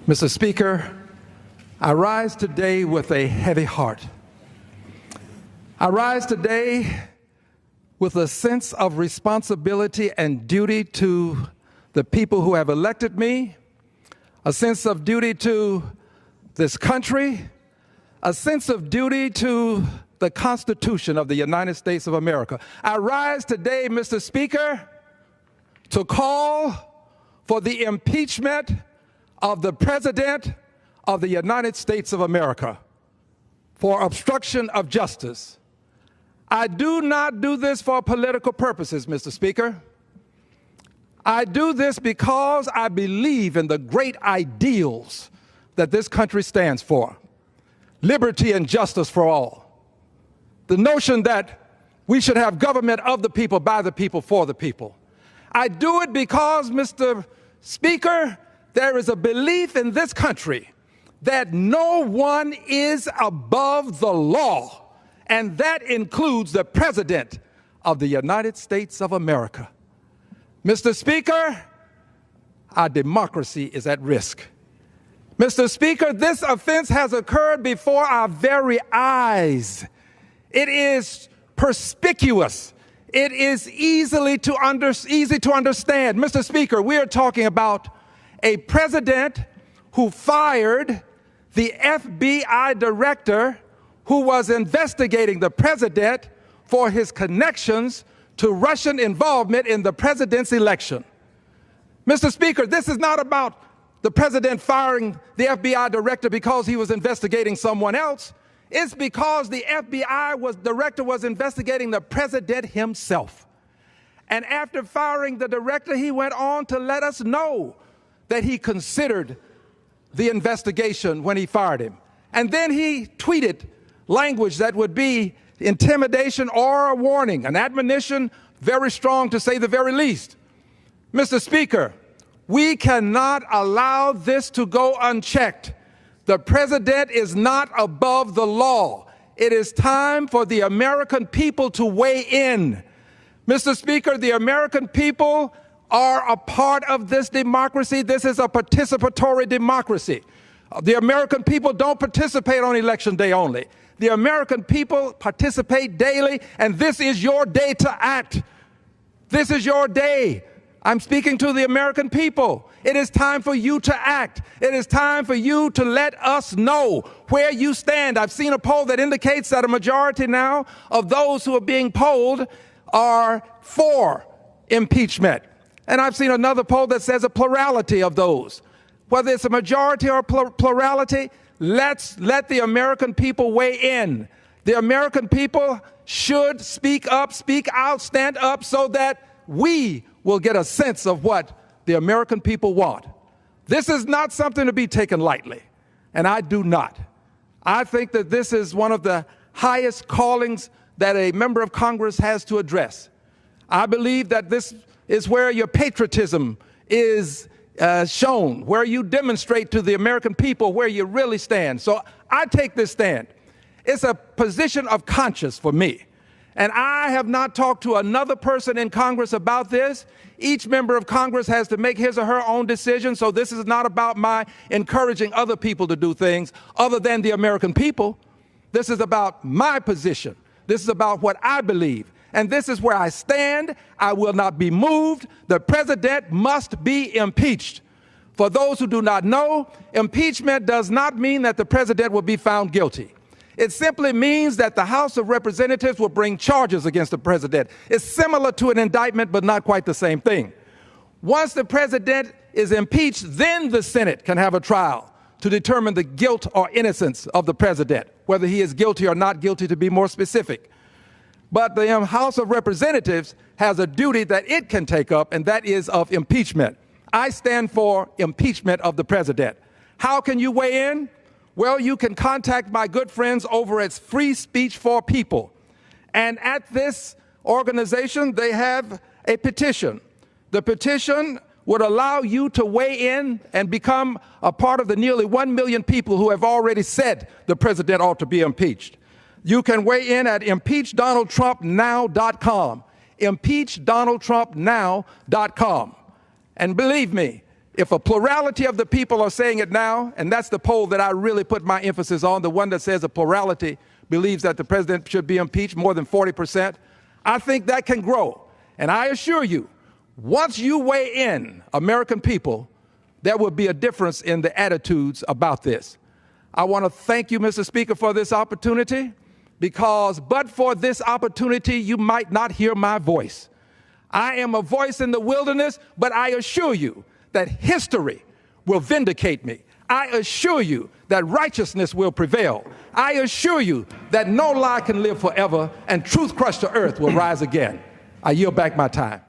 Mr. Speaker, I rise today with a heavy heart. I rise today with a sense of responsibility and duty to the people who have elected me, a sense of duty to this country, a sense of duty to the Constitution of the United States of America. I rise today, Mr. Speaker, to call for the impeachment of the President of the United States of America for obstruction of justice. I do not do this for political purposes, Mr. Speaker. I do this because I believe in the great ideals that this country stands for: liberty and justice for all. The notion that we should have government of the people, by the people, for the people. I do it because, Mr. Speaker, there is a belief in this country that no one is above the law, and that includes the President of the United States of America. Mr. Speaker, our democracy is at risk. Mr. Speaker, this offense has occurred before our very eyes. It is perspicuous. It is easy to understand. Mr. Speaker, we are talking about a president who fired the FBI director who was investigating the president for his connections to Russian involvement in the president's election. Mr. Speaker, this is not about the president firing the FBI director because he was investigating someone else. It's because the FBI director was investigating the president himself. And after firing the director, he went on to let us know that he considered the investigation when he fired him. And then he tweeted language that would be intimidation or a warning, an admonition, very strong to say the very least. Mr. Speaker, we cannot allow this to go unchecked. The president is not above the law. It is time for the American people to weigh in. Mr. Speaker, the American people are a part of this democracy. This is a participatory democracy. The American people don't participate on election day only. The American people participate daily, and this is your day to act. This is your day. I'm speaking to the American people. It is time for you to act. It is time for you to let us know where you stand. I've seen a poll that indicates that a majority now of those who are being polled are for impeachment. And I've seen another poll that says a plurality of those. Whether it's a majority or a plurality, let's let the American people weigh in. The American people should speak up, speak out, stand up so that we will get a sense of what the American people want. This is not something to be taken lightly, and I do not. I think that this is one of the highest callings that a member of Congress has to address. I believe that this is where your patriotism is shown, where you demonstrate to the American people where you really stand. So I take this stand. It's a position of conscience for me. And I have not talked to another person in Congress about this. Each member of Congress has to make his or her own decision. So this is not about my encouraging other people to do things other than the American people. This is about my position. This is about what I believe. And this is where I stand. I will not be moved. The president must be impeached. For those who do not know, impeachment does not mean that the president will be found guilty. It simply means that the House of Representatives will bring charges against the president. It's similar to an indictment, but not quite the same thing. Once the president is impeached, then the Senate can have a trial to determine the guilt or innocence of the president, whether he is guilty or not guilty, to be more specific. But the House of Representatives has a duty that it can take up, and that is of impeachment. I stand for impeachment of the president. How can you weigh in? Well, you can contact my good friends over at Free Speech for People. And at this organization, they have a petition. The petition would allow you to weigh in and become a part of the nearly 1 million people who have already said the president ought to be impeached. You can weigh in at impeachdonaldtrumpnow.com, impeachdonaldtrumpnow.com. And believe me, If a plurality of the people are saying it now, and that's the poll that I really put my emphasis on, the one that says a plurality believes that the president should be impeached, more than 40%, I think that can grow. And I assure you, once you weigh in, American people, there will be a difference in the attitudes about this. I want to thank you, Mr. Speaker, for this opportunity, because but for this opportunity, you might not hear my voice. I am a voice in the wilderness, but I assure you that history will vindicate me. I assure you that righteousness will prevail. I assure you that no lie can live forever and truth crushed to earth will rise again. I yield back my time.